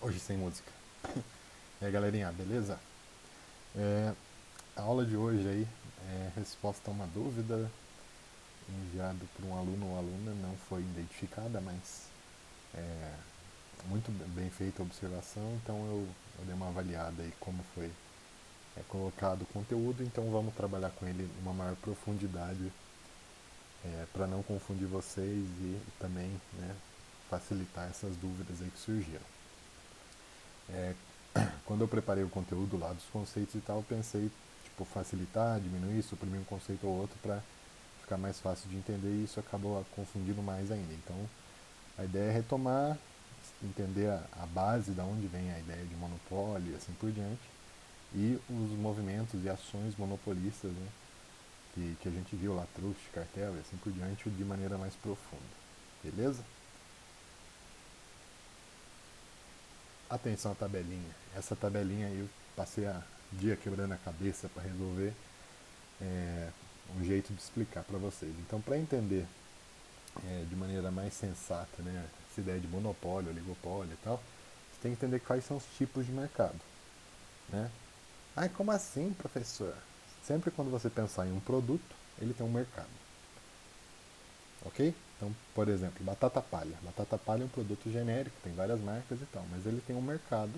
Hoje sem música. E aí, galerinha, beleza? É, a aula de hoje aí é resposta a uma dúvida enviada por um aluno ou aluna, não foi identificada, mas é, muito bem feita a observação, então eu dei uma avaliada aí como foi colocado o conteúdo, então vamos trabalhar com ele numa maior profundidade para não confundir vocês e também, né, facilitar essas dúvidas aí que surgiram. É, Quando eu preparei o conteúdo lá dos conceitos e tal, eu pensei, tipo, facilitar, diminuir, suprimir um conceito ou outro para ficar mais fácil de entender e isso acabou confundindo mais ainda. Então, a ideia é retomar, entender a base da onde vem a ideia de monopólio e assim por diante, e os movimentos e ações monopolistas, né, que a gente viu lá, truste, cartel e assim por diante, de maneira mais profunda. Beleza? Atenção à tabelinha. Essa tabelinha aí eu passei a dia quebrando a cabeça para resolver é, um jeito de explicar para vocês. Então, para entender de maneira mais sensata, né, essa ideia de monopólio, oligopólio e tal, você tem que entender quais são os tipos de mercado. Né? Ah, como assim, professor? Sempre quando você pensar em um produto, ele tem um mercado. Ok? Então, por exemplo, batata palha. Batata palha é um produto genérico, tem várias marcas e tal, mas ele tem um mercado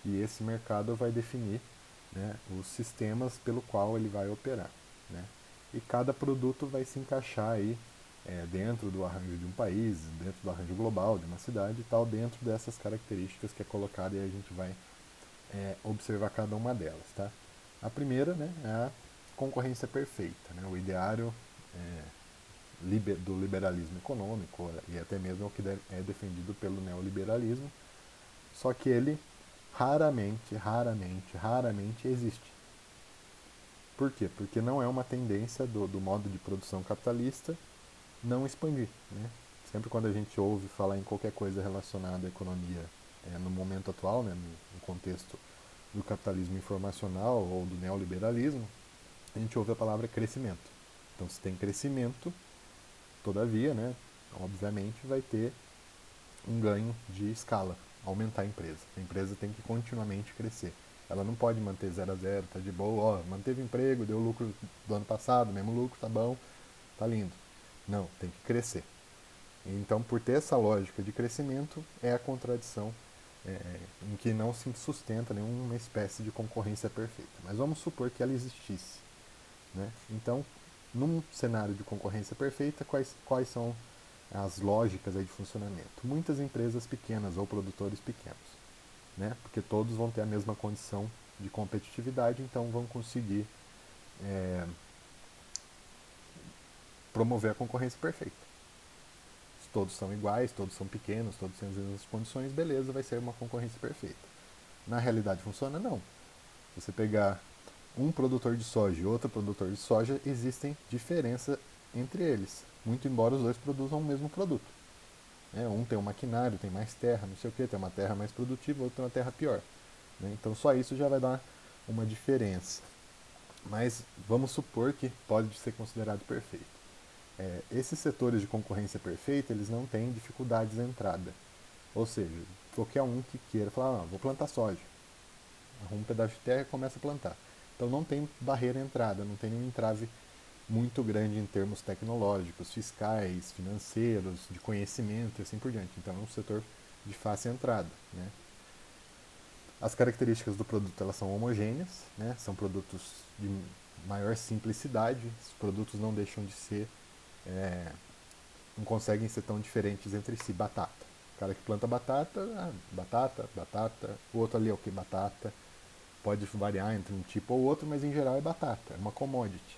e esse mercado vai definir, né, os sistemas pelo qual ele vai operar. Né? E cada produto vai se encaixar aí dentro do arranjo de um país, dentro do arranjo global de uma cidade e tal, dentro dessas características que é colocada e a gente vai observar cada uma delas. Tá? A primeira, né, é a concorrência perfeita, né? O ideário do liberalismo econômico e até mesmo o que é defendido pelo neoliberalismo, só que ele raramente existe. Por quê? Porque não é uma tendência do modo de produção capitalista não expandir. Né? Sempre quando a gente ouve falar em qualquer coisa relacionada à economia no momento atual, né, no contexto do capitalismo informacional ou do neoliberalismo, a gente ouve a palavra crescimento. Então, se tem crescimento, todavia, né, obviamente, vai ter um ganho de escala, aumentar a empresa. A empresa tem que continuamente crescer. Ela não pode manter 0 a 0, tá de boa, ó, manteve emprego, deu lucro do ano passado, mesmo lucro, tá bom, tá lindo. Não, tem que crescer. Então, por ter essa lógica de crescimento, é a contradição em que não se sustenta nenhuma espécie de concorrência perfeita. Mas vamos supor que ela existisse. Né? Então, num cenário de concorrência perfeita, quais são as lógicas aí de funcionamento? Muitas empresas pequenas ou produtores pequenos, né? Porque todos vão ter a mesma condição de competitividade, então vão conseguir é, promover a concorrência perfeita. Se todos são iguais, todos são pequenos, todos têm as mesmas condições, beleza, vai ser uma concorrência perfeita. Na realidade funciona? Não. Se você pegar um produtor de soja e outro produtor de soja, existem diferenças entre eles, muito embora os dois produzam o mesmo produto. Um tem um maquinário, tem mais terra, não sei o que, tem uma terra mais produtiva, outro tem uma terra pior. Então só isso já vai dar uma diferença. Mas vamos supor que pode ser considerado perfeito. Esses setores de concorrência perfeita, eles não têm dificuldades de entrada. Ou seja, qualquer um que queira falar, vou plantar soja. Arruma um pedaço de terra e começa a plantar. Então não tem barreira de entrada, não tem nenhum entrave muito grande em termos tecnológicos, fiscais, financeiros, de conhecimento e assim por diante. Então é um setor de fácil entrada. Né? As características do produto elas são homogêneas, né? São produtos de maior simplicidade, os produtos não deixam de ser, não conseguem ser tão diferentes entre si. Batata. O cara que planta batata, batata. O outro ali é o que? Batata. Pode variar entre um tipo ou outro, mas em geral é batata, é uma commodity.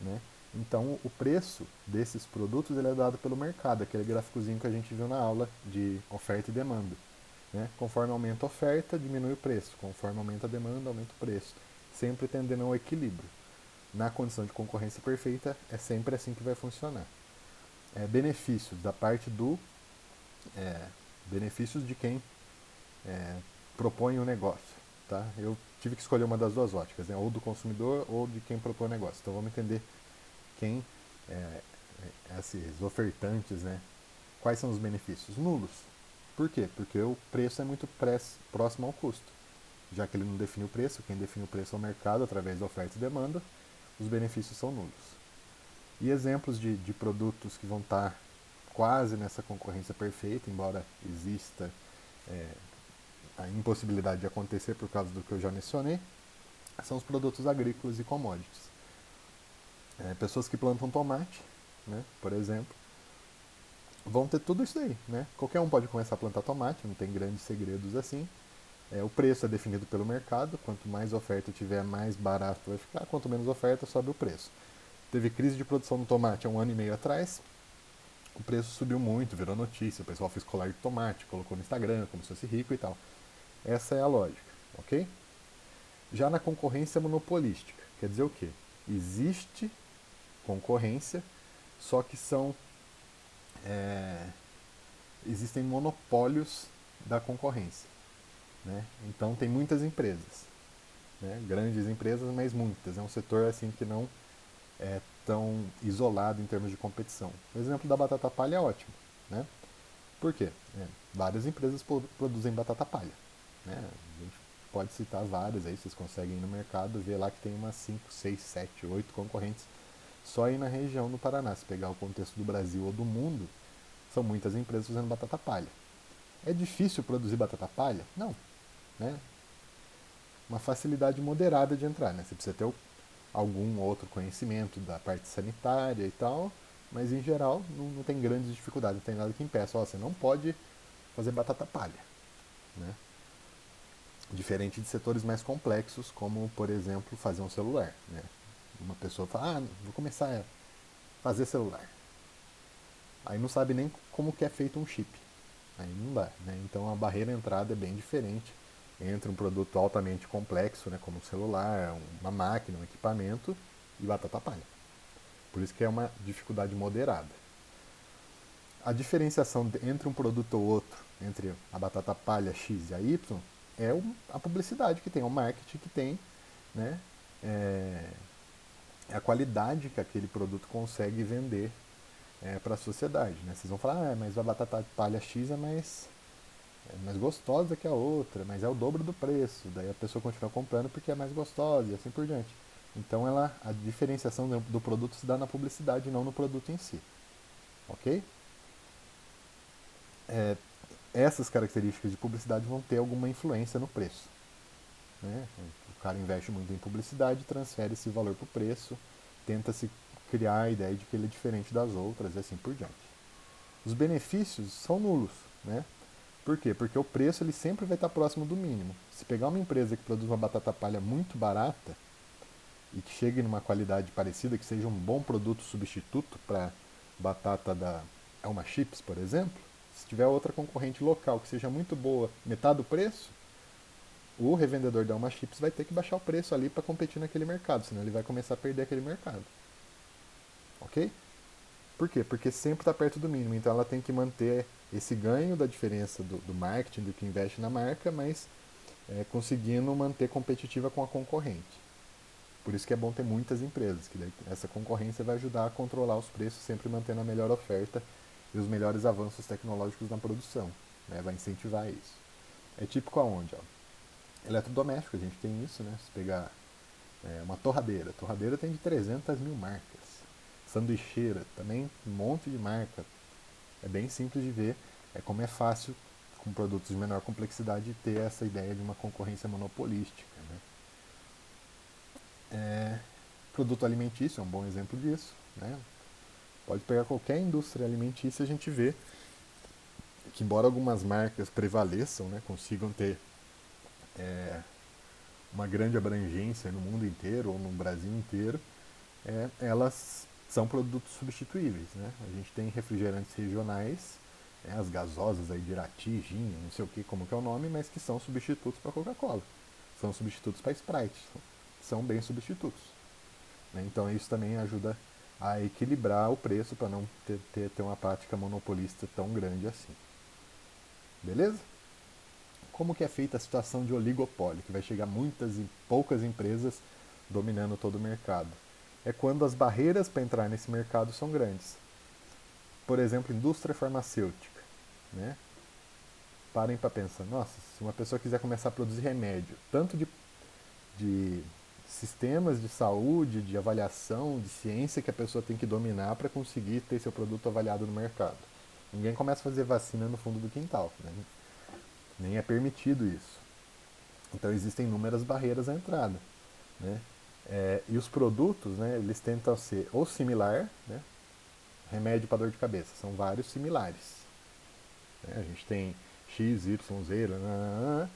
Né? Então, o preço desses produtos ele é dado pelo mercado, aquele gráficozinho que a gente viu na aula de oferta e demanda. Né? Conforme aumenta a oferta, diminui o preço. Conforme aumenta a demanda, aumenta o preço. Sempre tendendo ao equilíbrio. Na condição de concorrência perfeita, é sempre assim que vai funcionar. Benefícios da parte do... benefícios de quem propõe o negócio. Tá? Eu tive que escolher uma das duas óticas, né? Ou do consumidor ou de quem propõe o negócio. Então vamos entender quem, esses ofertantes, né? Quais são os benefícios? Nulos. Por quê? Porque o preço é muito próximo ao custo. Já que ele não define o preço, quem define o preço é o mercado através da oferta e demanda, os benefícios são nulos. E exemplos de produtos que vão estar quase nessa concorrência perfeita, embora exista a impossibilidade de acontecer por causa do que eu já mencionei, são os produtos agrícolas e commodities. Pessoas que plantam tomate, né, por exemplo, vão ter tudo isso aí. Né? Qualquer um pode começar a plantar tomate, não tem grandes segredos assim. O preço é definido pelo mercado, quanto mais oferta tiver, mais barato vai ficar, quanto menos oferta, sobe o preço. Teve crise de produção do tomate há 1 ano e meio atrás, o preço subiu muito, virou notícia, o pessoal fez colar de tomate, colocou no Instagram, como se fosse rico e tal. Essa é a lógica, ok? Já na concorrência monopolística, quer dizer o quê? Existe concorrência, só que existem monopólios da concorrência. Né? Então tem muitas empresas, né? Grandes empresas, mas muitas. É um setor assim que não é tão isolado em termos de competição. O exemplo da batata palha é ótimo. Né? Por quê? Várias empresas produzem batata palha. Né? A gente pode citar várias aí, vocês conseguem ir no mercado ver lá que tem umas 5, 6, 7, 8 concorrentes só aí na região do Paraná. Se pegar o contexto do Brasil ou do mundo, são muitas empresas fazendo batata palha. É difícil produzir batata palha? Não. Né? Uma facilidade moderada de entrar. Né? Você precisa ter algum outro conhecimento da parte sanitária e tal, mas em geral não tem grandes dificuldades, não tem nada que impeça. Você não pode fazer batata palha. Né? Diferente de setores mais complexos, como, por exemplo, fazer um celular. Né? Uma pessoa fala, vou começar a fazer celular. Aí não sabe nem como que é feito um chip. Aí não dá. Né? Então a barreira de entrada é bem diferente entre um produto altamente complexo, né, como um celular, uma máquina, um equipamento, e batata palha. Por isso que é uma dificuldade moderada. A diferenciação entre um produto ou outro, entre a batata palha X e a Y, é a publicidade que tem, o marketing que tem, né, é a qualidade que aquele produto consegue vender para a sociedade. Né? Vocês vão falar, mas a batata palha X é mais gostosa que a outra, mas é o dobro do preço. Daí a pessoa continua comprando porque é mais gostosa e assim por diante. Então a diferenciação do produto se dá na publicidade, não no produto em si. Ok? Essas características de publicidade vão ter alguma influência no preço. Né? O cara investe muito em publicidade, transfere esse valor para o preço, tenta se criar a ideia de que ele é diferente das outras e assim por diante. Os benefícios são nulos. Né? Por quê? Porque o preço ele sempre vai estar próximo do mínimo. Se pegar uma empresa que produz uma batata palha muito barata e que chegue numa qualidade parecida, que seja um bom produto substituto para batata da Elma Chips, por exemplo, se tiver outra concorrente local que seja muito boa, metade do preço, o revendedor da Elma Chips vai ter que baixar o preço ali para competir naquele mercado, senão ele vai começar a perder aquele mercado. Ok? Por quê? Porque sempre está perto do mínimo, então ela tem que manter esse ganho da diferença do marketing, do que investe na marca, mas conseguindo manter competitiva com a concorrente. Por isso que é bom ter muitas empresas, que daí essa concorrência vai ajudar a controlar os preços, sempre mantendo a melhor oferta e os melhores avanços tecnológicos na produção. Né? Vai incentivar isso. É típico aonde? Ó? Eletrodoméstico, a gente tem isso, né? Se pegar uma torradeira. Torradeira tem de 300 mil marcas. Sanduicheira, também um monte de marca. É bem simples de ver como é fácil, com produtos de menor complexidade, ter essa ideia de uma concorrência monopolística. Né? Produto alimentício é um bom exemplo disso. Né? Pode pegar qualquer indústria alimentícia e a gente vê que, embora algumas marcas prevaleçam, né, consigam ter uma grande abrangência no mundo inteiro ou no Brasil inteiro, elas são produtos substituíveis. Né? A gente tem refrigerantes regionais, as gasosas aí de Irati, Gin, não sei o que, como que é o nome, mas que são substitutos para Coca-Cola, são substitutos para Sprite, são bem substitutos. Né? Então isso também ajuda a equilibrar o preço para não ter uma prática monopolista tão grande assim. Beleza? Como que é feita a situação de oligopólio, que vai chegar muitas e poucas empresas dominando todo o mercado? É quando as barreiras para entrar nesse mercado são grandes. Por exemplo, indústria farmacêutica. Né? Parem para pensar, nossa, se uma pessoa quiser começar a produzir remédio, tanto de sistemas de saúde, de avaliação, de ciência que a pessoa tem que dominar para conseguir ter seu produto avaliado no mercado. Ninguém começa a fazer vacina no fundo do quintal, né? Nem é permitido isso. Então existem inúmeras barreiras à entrada, né? E os produtos, né, eles tentam ser ou similar, né? Remédio para dor de cabeça, são vários similares. Né? A gente tem X, Y, Z, nananana,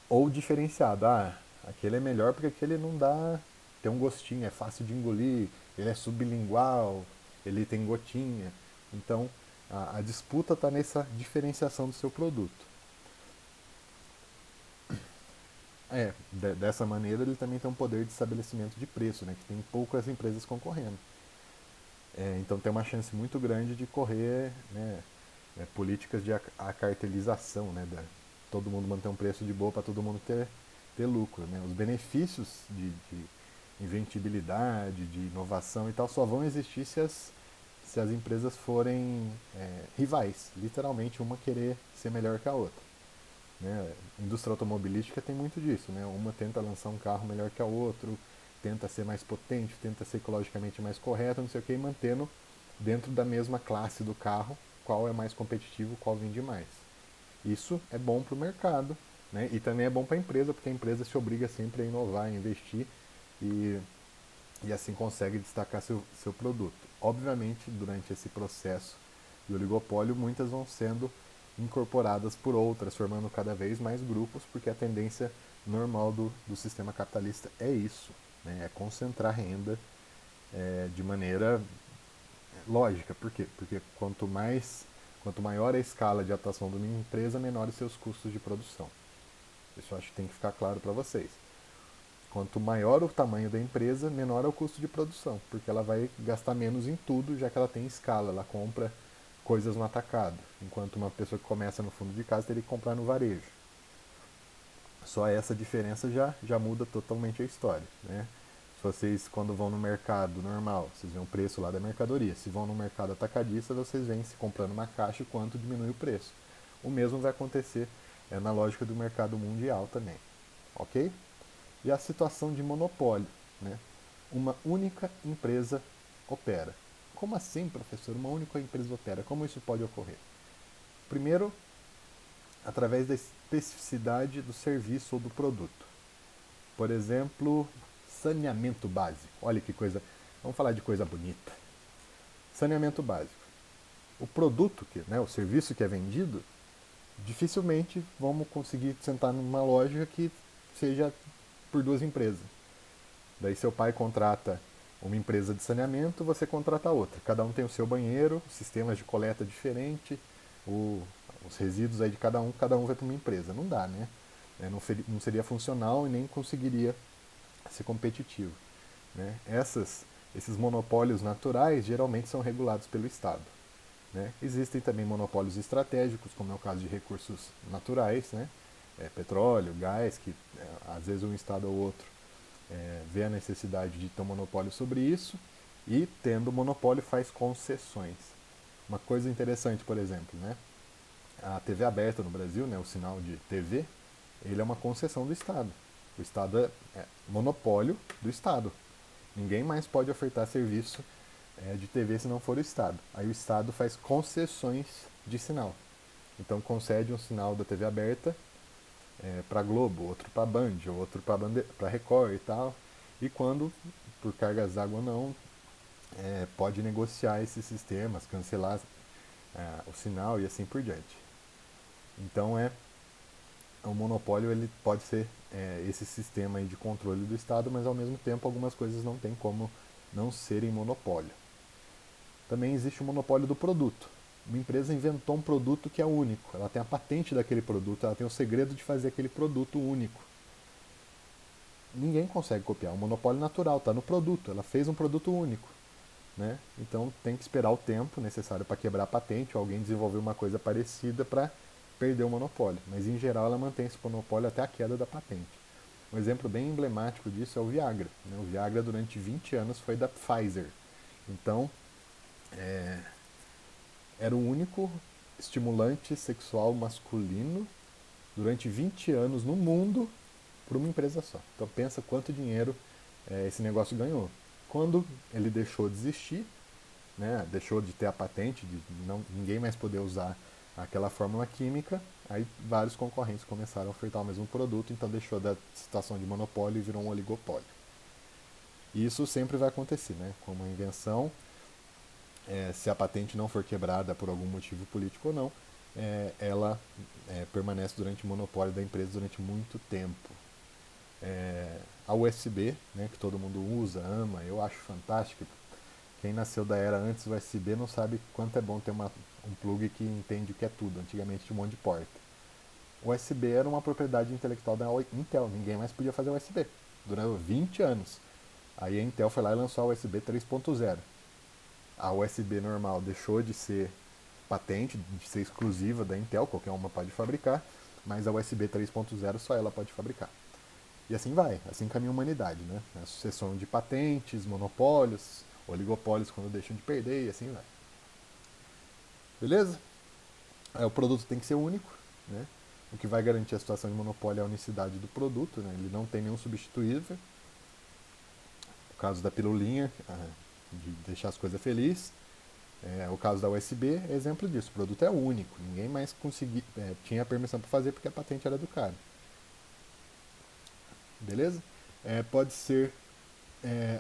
ou diferenciado. Ah, aquele é melhor porque aquele não dá. Tem um gostinho, é fácil de engolir, ele é sublingual, ele tem gotinha. Então a disputa está nessa diferenciação do seu produto. Dessa maneira ele também tem um poder de estabelecimento de preço, né, que tem poucas empresas concorrendo. Então tem uma chance muito grande de correr, né, políticas de acartelização, né, todo mundo manter um preço de boa para todo mundo ter lucro. Né? Os benefícios de inventibilidade, de inovação e tal só vão existir se as empresas forem rivais, literalmente uma querer ser melhor que a outra. Né? A indústria automobilística tem muito disso, né? Uma tenta lançar um carro melhor que a outro, tenta ser mais potente, tenta ser ecologicamente mais correto, não sei o que, e mantendo dentro da mesma classe do carro qual é mais competitivo, qual vende mais. Isso é bom para o mercado, né? E também é bom para a empresa, porque a empresa se obriga sempre a inovar, a investir e, e assim consegue destacar seu produto. Obviamente, durante esse processo de oligopólio, muitas vão sendo incorporadas por outras, formando cada vez mais grupos, porque a tendência normal do sistema capitalista é isso, né? É concentrar renda de maneira lógica. Por quê? Porque quanto maior a escala de atuação de uma empresa, menores seus custos de produção. Isso eu acho que tem que ficar claro para vocês. Quanto maior o tamanho da empresa, menor é o custo de produção, porque ela vai gastar menos em tudo, já que ela tem escala, ela compra coisas no atacado, enquanto uma pessoa que começa no fundo de casa teria que comprar no varejo. Só essa diferença já muda totalmente a história. Né? Se vocês, quando vão no mercado normal, vocês veem o preço lá da mercadoria. Se vão no mercado atacadista, vocês veem se comprando uma caixa e quanto diminui o preço. O mesmo vai acontecer na lógica do mercado mundial também. Ok? E a situação de monopólio. Né? Uma única empresa opera. Como assim, professor? Uma única empresa opera. Como isso pode ocorrer? Primeiro, através da especificidade do serviço ou do produto. Por exemplo, saneamento básico. Olha que coisa. Vamos falar de coisa bonita. Saneamento básico. O produto, o serviço que é vendido, dificilmente vamos conseguir sentar numa loja que seja por duas empresas. Daí seu pai contrata uma empresa de saneamento, você contrata outra. Cada um tem o seu banheiro, sistemas de coleta diferente, os resíduos aí de cada um vai para uma empresa. Não dá, né? Não seria funcional e nem conseguiria ser competitivo. Né? Esses monopólios naturais geralmente são regulados pelo Estado. Né? Existem também monopólios estratégicos, como é o caso de recursos naturais, né? Petróleo, gás, que às vezes um Estado ou outro vê a necessidade de ter um monopólio sobre isso e, tendo monopólio, faz concessões. Uma coisa interessante, por exemplo, né? A TV aberta no Brasil, né, o sinal de TV, ele é uma concessão do Estado. O Estado é monopólio do Estado. Ninguém mais pode ofertar serviço de TV se não for o Estado. Aí o Estado faz concessões de sinal. Então concede um sinal da TV aberta para Globo, outro para Band, outro para Record e tal. E quando, por cargas d'água ou não, pode negociar esses sistemas, cancelar o sinal e assim por diante. Então o monopólio ele pode ser esse sistema aí de controle do Estado, mas ao mesmo tempo algumas coisas não tem como não serem monopólio. Também existe o monopólio do produto. Uma empresa inventou um produto que é único, ela tem a patente daquele produto, ela tem o segredo de fazer aquele produto único. Ninguém consegue copiar, é um monopólio natural, está no produto, ela fez um produto único. Né? Então tem que esperar o tempo necessário para quebrar a patente ou alguém desenvolver uma coisa parecida para perder o monopólio. Mas em geral ela mantém esse monopólio até a queda da patente. Um exemplo bem emblemático disso é o Viagra. Né? O Viagra durante 20 anos foi da Pfizer. Então era o único estimulante sexual masculino durante 20 anos no mundo por uma empresa só. Então pensa quanto dinheiro esse negócio ganhou. Quando ele deixou de existir, né, deixou de ter a patente, de ninguém mais poder usar aquela fórmula química, aí vários concorrentes começaram a ofertar o mesmo produto, então deixou da situação de monopólio e virou um oligopólio. E isso sempre vai acontecer, né? Com uma invenção, se a patente não for quebrada por algum motivo político ou não, ela permanece durante o monopólio da empresa durante muito tempo. A USB, né, que todo mundo usa, ama, eu acho fantástico. Quem nasceu da era antes do USB não sabe quanto é bom ter um plug que entende o que é tudo. Antigamente tinha um monte de porta. O USB era uma propriedade intelectual da Intel, ninguém mais podia fazer USB. Durou 20 anos. Aí a Intel foi lá e lançou a USB 3.0. A USB normal deixou de ser patente, de ser exclusiva da Intel, qualquer uma pode fabricar, mas a USB 3.0 só ela pode fabricar. E assim vai, assim caminha a humanidade, né? A sucessão de patentes, monopólios, oligopólios quando deixam de perder e assim vai. Beleza? O produto tem que ser único, né? O que vai garantir a situação de monopólio é a unicidade do produto, né? Ele não tem nenhum substituível. O caso da pilulinha, de deixar as coisas felizes. O caso da USB é exemplo disso. O produto é único, ninguém mais tinha a permissão para fazer porque a patente era do cara. Beleza? Pode ser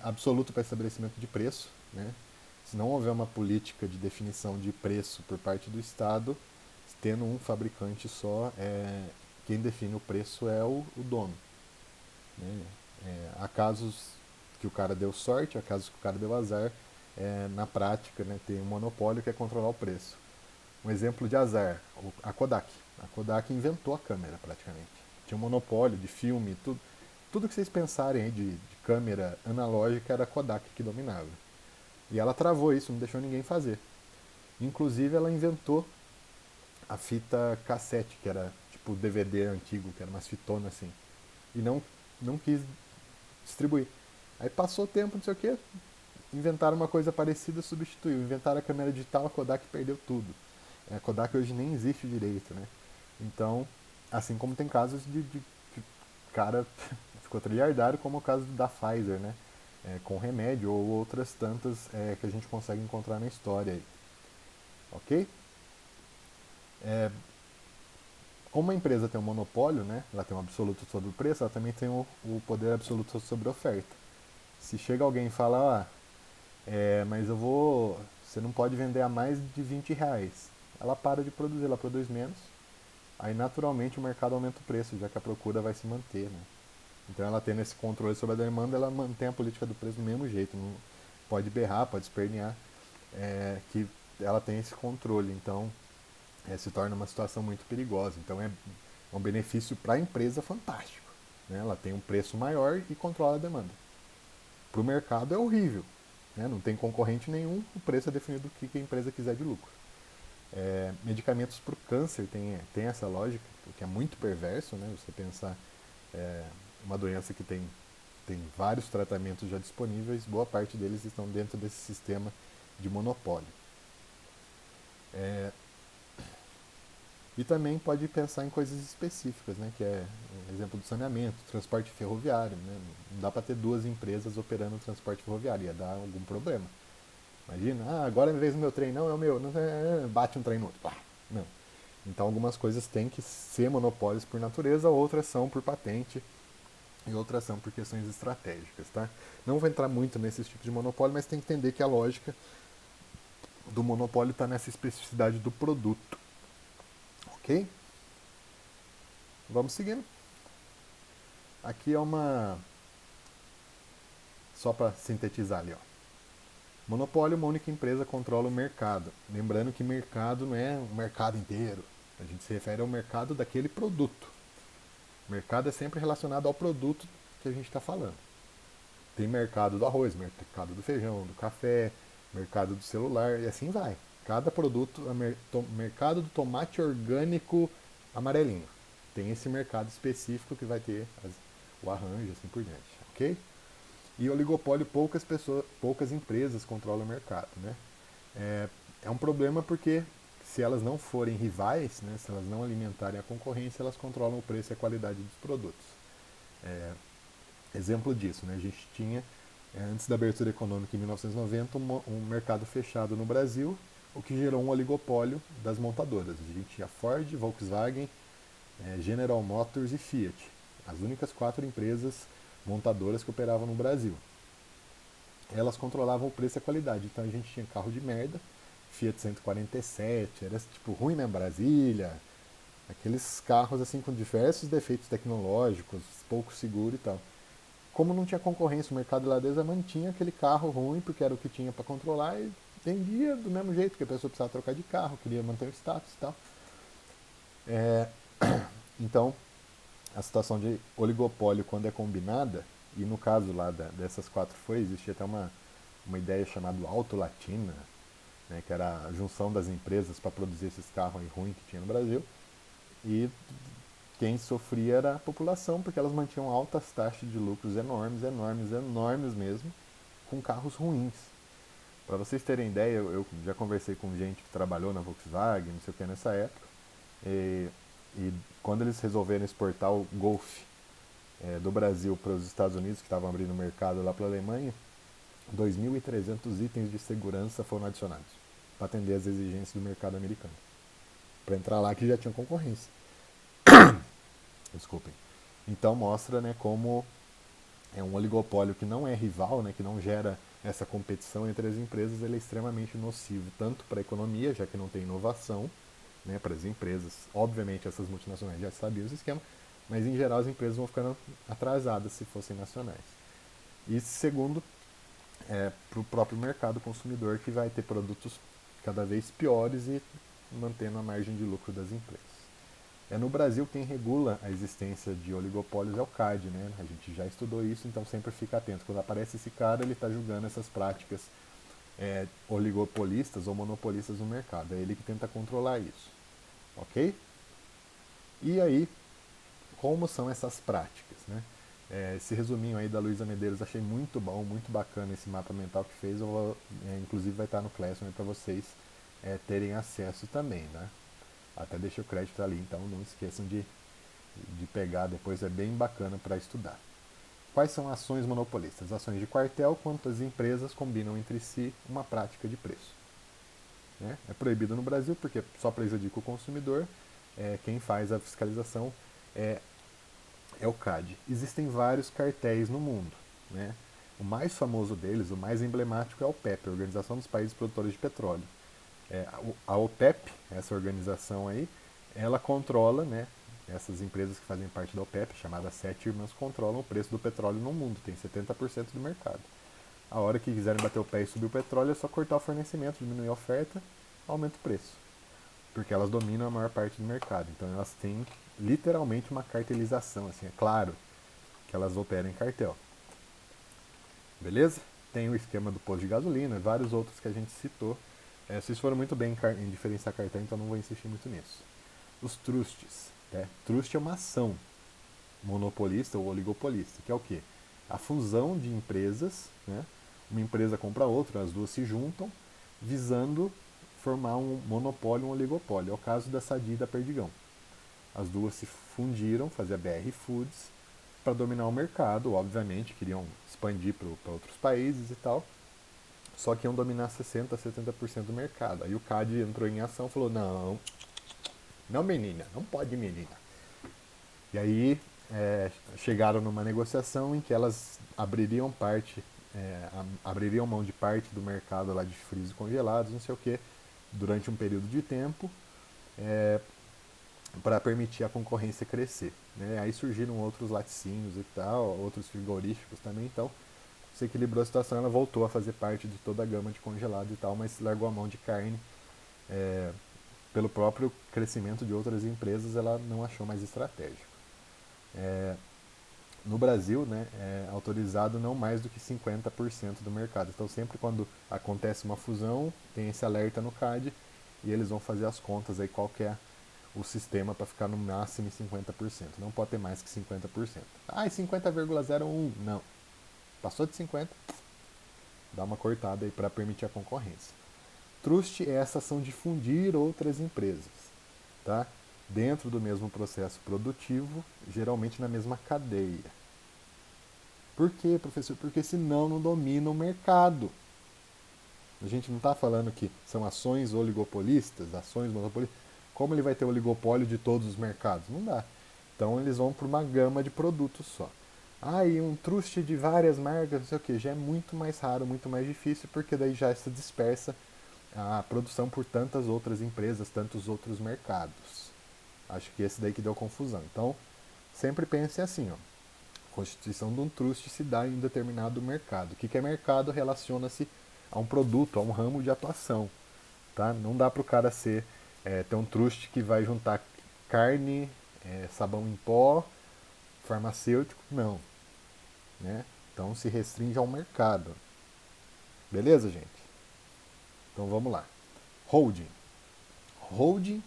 absoluto para estabelecimento de preço, né? Se não houver uma política de definição de preço por parte do Estado, tendo um fabricante só, quem define o preço é o dono. Né? Há casos que o cara deu sorte, há casos que o cara deu azar. Na prática, né, tem um monopólio que é controlar o preço. Um exemplo de azar, a Kodak. A Kodak inventou a câmera praticamente. Tinha um monopólio de filme, tudo que vocês pensarem aí de câmera analógica era a Kodak que dominava. E ela travou isso, não deixou ninguém fazer. Inclusive ela inventou a fita cassete, que era tipo DVD antigo, que era umas fitonas assim. E não quis distribuir. Aí passou o tempo, não sei o que, inventaram uma coisa parecida, substituiu. Inventaram a câmera digital, a Kodak perdeu tudo. A Kodak hoje nem existe direito, né? Então, assim como tem casos de cara ficou trilhardário, como o caso da Pfizer, né? Com remédio ou outras tantas que a gente consegue encontrar na história aí. Ok? Como a empresa tem um monopólio, né? Ela tem um absoluto sobre o preço, ela também tem o poder absoluto sobre a oferta. Se chega alguém e fala, mas você não pode vender a mais de R$ 20. Ela para de produzir, ela produz menos. Aí naturalmente o mercado aumenta o preço, já que a procura vai se manter, né? Então ela tendo esse controle sobre a demanda, ela mantém a política do preço do mesmo jeito. Não pode berrar, pode espernear, que ela tem esse controle. Então se torna uma situação muito perigosa. Então é um benefício para a empresa fantástico. Né? Ela tem um preço maior e controla a demanda. Para o mercado é horrível. Né? Não tem concorrente nenhum, o preço é definido do que a empresa quiser de lucro. Medicamentos para o câncer tem essa lógica, que é muito perverso, né? Você pensar uma doença que tem vários tratamentos já disponíveis, boa parte deles estão dentro desse sistema de monopólio. E também pode pensar em coisas específicas, né? Que é exemplo do saneamento, transporte ferroviário. Né? Não dá para ter duas empresas operando o transporte ferroviário, ia dar algum problema. Imagina, agora em vez do meu trem não, é o meu, não, bate um trem no outro. Não. Então algumas coisas têm que ser monopólios por natureza, outras são por patente e outras são por questões estratégicas, tá? Não vou entrar muito nesses tipos de monopólio, mas tem que entender que a lógica do monopólio está nessa especificidade do produto, ok? Vamos seguindo. Aqui é só para sintetizar ali, ó. Monopólio, uma única empresa controla o mercado. Lembrando que mercado não é o mercado inteiro. A gente se refere ao mercado daquele produto. O mercado é sempre relacionado ao produto que a gente está falando. Tem mercado do arroz, mercado do feijão, do café, mercado do celular e assim vai. Cada produto, mercado do tomate orgânico amarelinho. Tem esse mercado específico que vai ter o arranjo, assim por diante, ok? E oligopólio, poucas empresas controlam o mercado, né? É um problema porque se elas não forem rivais, né, se elas não alimentarem a concorrência, elas controlam o preço e a qualidade dos produtos. Exemplo disso, né, a gente tinha, antes da abertura econômica em 1990, um mercado fechado no Brasil, o que gerou um oligopólio das montadoras. A gente tinha Ford, Volkswagen, General Motors e Fiat, as únicas 4 empresas montadoras que operavam no Brasil. Elas controlavam o preço e a qualidade, então a gente tinha carro de merda, Fiat 147, era tipo ruim mesmo, Brasília, aqueles carros assim com diversos defeitos tecnológicos, pouco seguro e tal. Como não tinha concorrência, o mercado irlandesa mantinha aquele carro ruim, porque era o que tinha para controlar, e vendia do mesmo jeito, que a pessoa precisava trocar de carro, queria manter o status e tal. Então, a situação de oligopólio, quando é combinada, e no caso lá dessas 4 foi, existia até uma ideia chamada Auto Latina, né, que era a junção das empresas para produzir esses carros aí ruins que tinha no Brasil, e quem sofria era a população, porque elas mantinham altas taxas de lucros enormes, enormes, enormes mesmo, com carros ruins. Para vocês terem ideia, eu já conversei com gente que trabalhou na Volkswagen, não sei o que, nessa época, e quando eles resolveram exportar o Golf do Brasil para os Estados Unidos, que estavam abrindo mercado lá para a Alemanha, 2.300 itens de segurança foram adicionados para atender as exigências do mercado americano. Para entrar lá que já tinha concorrência. Desculpem. Então mostra, né, como é um oligopólio que não é rival, né, que não gera essa competição entre as empresas, ele é extremamente nocivo, tanto para a economia, já que não tem inovação, né, para as empresas. Obviamente essas multinacionais já sabiam esse esquema, mas em geral as empresas vão ficando atrasadas se fossem nacionais. E segundo, para o próprio mercado consumidor, que vai ter produtos cada vez piores e mantendo a margem de lucro das empresas. No Brasil, quem regula a existência de oligopólios é o CAD, né? A gente já estudou isso, então sempre fica atento. Quando aparece esse cara, ele está julgando essas práticas oligopolistas ou monopolistas no mercado. É ele que tenta controlar isso. Ok? E aí, como são essas práticas, né? Esse resuminho aí da Luísa Medeiros achei muito bom, muito bacana esse mapa mental que fez. Inclusive vai estar no Classroom para vocês terem acesso também, né? Até deixa o crédito ali, então não esqueçam de pegar, depois é bem bacana para estudar. Quais são ações monopolistas? Ações de quartel, quando as empresas combinam entre si uma prática de preço. É proibido no Brasil porque só prejudica o consumidor. Quem faz a fiscalização é o CAD. Existem vários cartéis no mundo. Né? O mais famoso deles, o mais emblemático, é a OPEP, a Organização dos Países Produtores de Petróleo. A OPEP, essa organização aí, ela controla, né, essas empresas que fazem parte da OPEP, chamadas 7 irmãs, controlam o preço do petróleo no mundo, tem 70% do mercado. A hora que quiserem bater o pé e subir o petróleo é só cortar o fornecimento, diminuir a oferta, aumenta o preço. Porque elas dominam a maior parte do mercado. Então elas têm literalmente uma cartelização, assim, é claro que elas operam em cartel. Beleza? Tem o esquema do posto de gasolina, vários outros que a gente citou. Vocês foram muito bem em diferenciar cartel, então não vou insistir muito nisso. Os trusts. Trust é uma ação monopolista ou oligopolista, que é o quê? A fusão de empresas, né? Uma empresa compra outra, as duas se juntam, visando formar um monopólio, um oligopólio. É o caso da Sadia e da Perdigão. As duas se fundiram, fazer a BR Foods, para dominar o mercado, obviamente, queriam expandir para outros países e tal, só que iam dominar 60%, 70% do mercado. Aí o CAD entrou em ação e falou, não menina, não pode menina. E aí chegaram numa negociação em que elas abririam mão de parte do mercado lá de frios e congelados, não sei o que, durante um período de tempo, para permitir a concorrência crescer. Né? Aí surgiram outros laticínios e tal, outros frigoríficos também, então se equilibrou a situação, ela voltou a fazer parte de toda a gama de congelado e tal, mas largou a mão de carne. Pelo próprio crescimento de outras empresas, ela não achou mais estratégico. No Brasil, né, é autorizado não mais do que 50% do mercado. Então, sempre quando acontece uma fusão, tem esse alerta no CAD e eles vão fazer as contas aí qual que é o sistema para ficar no máximo em 50%. Não pode ter mais que 50%. Ah, e 50,01? Não. Passou de 50%, dá uma cortada aí para permitir a concorrência. Trust é essa ação de fundir outras empresas, tá? Dentro do mesmo processo produtivo, geralmente na mesma cadeia. Por quê, professor? Porque senão não domina o mercado. A gente não está falando que são ações oligopolistas, ações monopolistas. Como ele vai ter oligopólio de todos os mercados? Não dá. Então eles vão para uma gama de produtos só. Ah, e um trust de várias marcas, não sei o que, já é muito mais raro, muito mais difícil, porque daí já se dispersa a produção por tantas outras empresas, tantos outros mercados. Acho que esse daí que deu confusão. Então, sempre pense assim, ó. A constituição de um trust se dá em um determinado mercado. O que é mercado relaciona-se a um produto, a um ramo de atuação. Tá? Não dá para o cara ter um trust que vai juntar carne, sabão em pó, farmacêutico, não. Né? Então se restringe ao mercado. Beleza, gente? Então vamos lá. Holding. Holding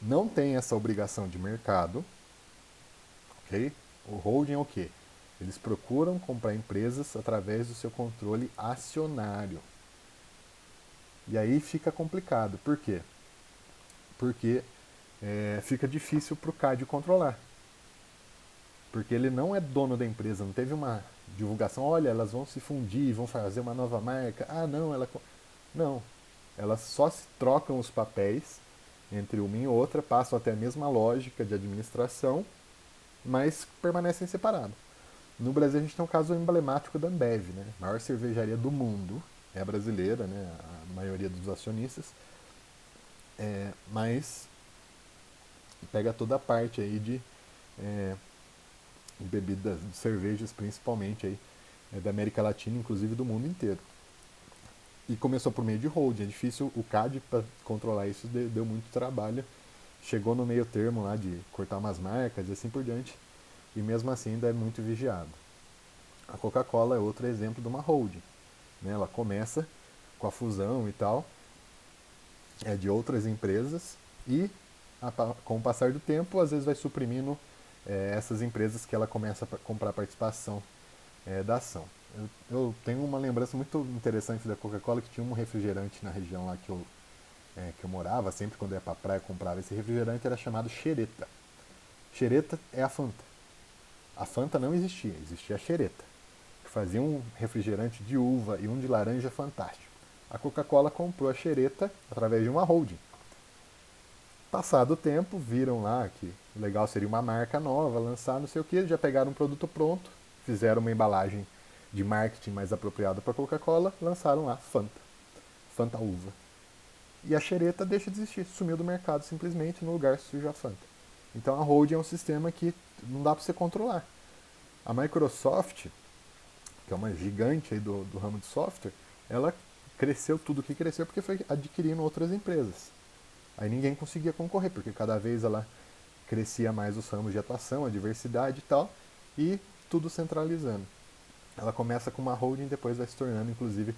não tem essa obrigação de mercado, ok? O holding é o quê? Eles procuram comprar empresas através do seu controle acionário. E aí fica complicado. Por quê? Porque fica difícil para o CAD controlar. Porque ele não é dono da empresa, não teve uma divulgação, olha, elas vão se fundir, vão fazer uma nova marca. Ah, não, não. Elas só se trocam os papéis entre uma e outra, passam até a mesma lógica de administração, mas permanecem separados. No Brasil a gente tem um caso emblemático da Ambev, né? A maior cervejaria do mundo, é brasileira, né? A maioria dos acionistas, mas pega toda a parte aí de bebidas, de cervejas principalmente aí, da América Latina, inclusive do mundo inteiro. E começou por meio de holding, é difícil, o CAD para controlar isso deu muito trabalho, chegou no meio termo lá de cortar umas marcas e assim por diante, e mesmo assim ainda é muito vigiado. A Coca-Cola é outro exemplo de uma holding, né? Ela começa com a fusão e tal, de outras empresas, e com o passar do tempo, às vezes vai suprimindo essas empresas que ela começa a comprar participação da ação. Eu tenho uma lembrança muito interessante da Coca-Cola, que tinha um refrigerante na região lá que eu morava, sempre quando eu ia pra praia eu comprava esse refrigerante, era chamado Xereta. Xereta é a Fanta. A Fanta não existia, existia a Xereta, que fazia um refrigerante de uva e um de laranja fantástico. A Coca-Cola comprou a Xereta através de uma holding. Passado o tempo, viram lá que legal seria uma marca nova, lançar não sei o que, já pegaram um produto pronto, fizeram uma embalagem de marketing mais apropriada para a Coca-Cola, lançaram lá Fanta, Fanta Uva. E a Xereta deixa de existir, sumiu do mercado simplesmente, no lugar surge a Fanta. Então a holding é um sistema que não dá para você controlar. A Microsoft, que é uma gigante aí do ramo de software, ela cresceu tudo que cresceu porque foi adquirindo outras empresas. Aí ninguém conseguia concorrer, porque cada vez ela crescia mais os ramos de atuação, a diversidade e tal, e tudo centralizando. Ela começa com uma holding, depois vai se tornando, inclusive,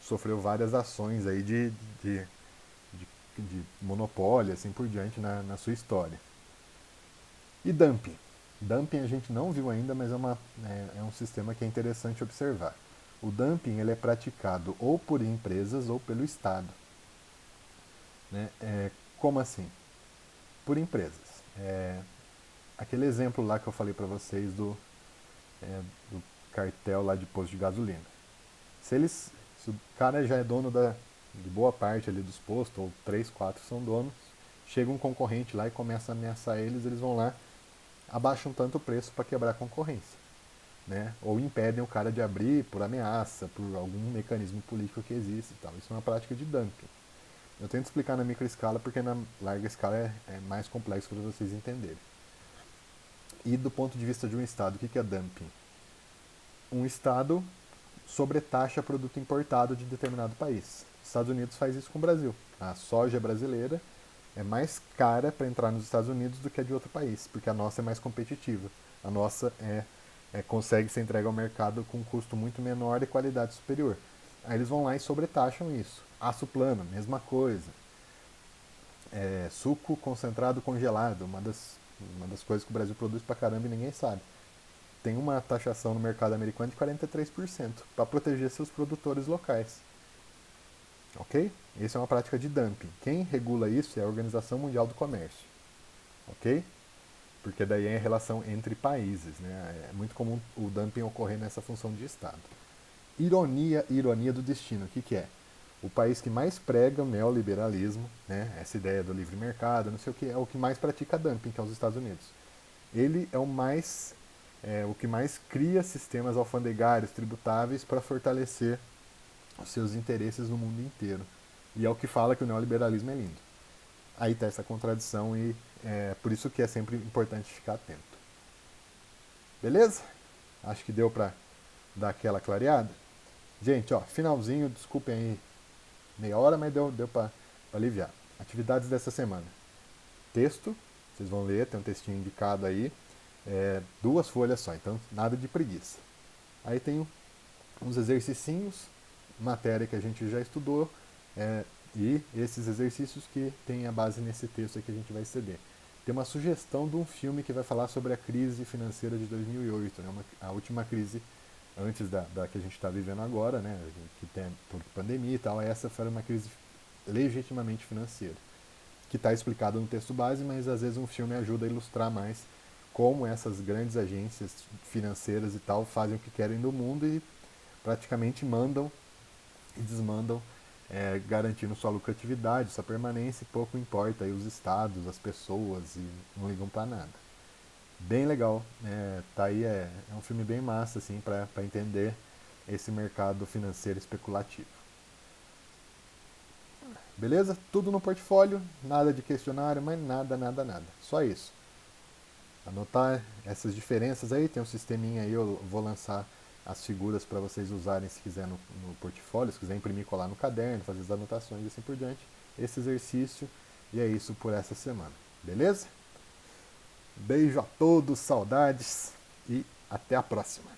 sofreu várias ações aí de monopólio, assim por diante, na sua história. E dumping? Dumping a gente não viu ainda, mas é um sistema que é interessante observar. O dumping ele é praticado ou por empresas ou pelo Estado. Né? Como assim? Por empresas. Aquele exemplo lá que eu falei para vocês do cartel lá de posto de gasolina. Se o cara já é dono de boa parte ali dos postos, ou 3, 4 são donos, chega um concorrente lá e começa a ameaçar eles vão lá, abaixam tanto o preço para quebrar a concorrência. Né? Ou impedem o cara de abrir por ameaça, por algum mecanismo político que existe e tal. Isso é uma prática de dumping. Eu tento explicar na microescala porque na larga escala é mais complexo para vocês entenderem. E do ponto de vista de um Estado, o que é dumping? Um Estado sobretaxa produto importado de determinado país. Os Estados Unidos faz isso com o Brasil. A soja brasileira é mais cara para entrar nos Estados Unidos do que a de outro país, porque a nossa é mais competitiva. A nossa consegue ser entregue ao mercado com um custo muito menor e qualidade superior. Aí eles vão lá e sobretaxam isso. Aço plano, mesma coisa. Suco concentrado congelado, uma das coisas que o Brasil produz pra caramba e ninguém sabe. Tem uma taxação no mercado americano de 43% para proteger seus produtores locais. ok? Essa é uma prática de dumping. Quem regula isso é a Organização Mundial do Comércio, ok? Porque daí é a relação entre países, né? É muito comum o dumping ocorrer nessa função de Estado. Ironia do destino, o que, que é? O país que mais prega o neoliberalismo, né? Essa ideia do livre mercado, não sei o que, é o que mais pratica dumping, que é os Estados Unidos. Ele é o que mais cria sistemas alfandegários, tributáveis, para fortalecer os seus interesses no mundo inteiro. E é o que fala que o neoliberalismo é lindo. Aí está essa contradição e é por isso que é sempre importante ficar atento. Beleza? Acho que deu para dar aquela clareada. Gente, ó, finalzinho, desculpem aí meia hora, mas deu para aliviar. Atividades dessa semana. Texto, vocês vão ler, tem um textinho indicado aí. 2 folhas só, então nada de preguiça. Aí tem uns exercicinhos, matéria que a gente já estudou, e esses exercícios que tem a base nesse texto que a gente vai receber. Tem uma sugestão de um filme que vai falar sobre a crise financeira de 2008, né? A última crise antes da que a gente está vivendo agora, né? Que tem toda pandemia e tal. Essa foi uma crise legitimamente financeira, que está explicado no texto base, mas às vezes um filme ajuda a ilustrar mais como essas grandes agências financeiras e tal fazem o que querem do mundo e praticamente mandam e desmandam, garantindo sua lucratividade, sua permanência, e pouco importa aí os estados, as pessoas, e não ligam para nada. Bem legal, tá aí, é um filme bem massa assim para entender esse mercado financeiro especulativo. Beleza? Tudo no portfólio, nada de questionário, mas nada. Só isso. Anotar essas diferenças aí, tem um sisteminha aí, eu vou lançar as figuras para vocês usarem se quiser no portfólio, se quiser imprimir, colar no caderno, fazer as anotações e assim por diante. Esse exercício, e é isso por essa semana. Beleza? Beijo a todos, saudades e até a próxima.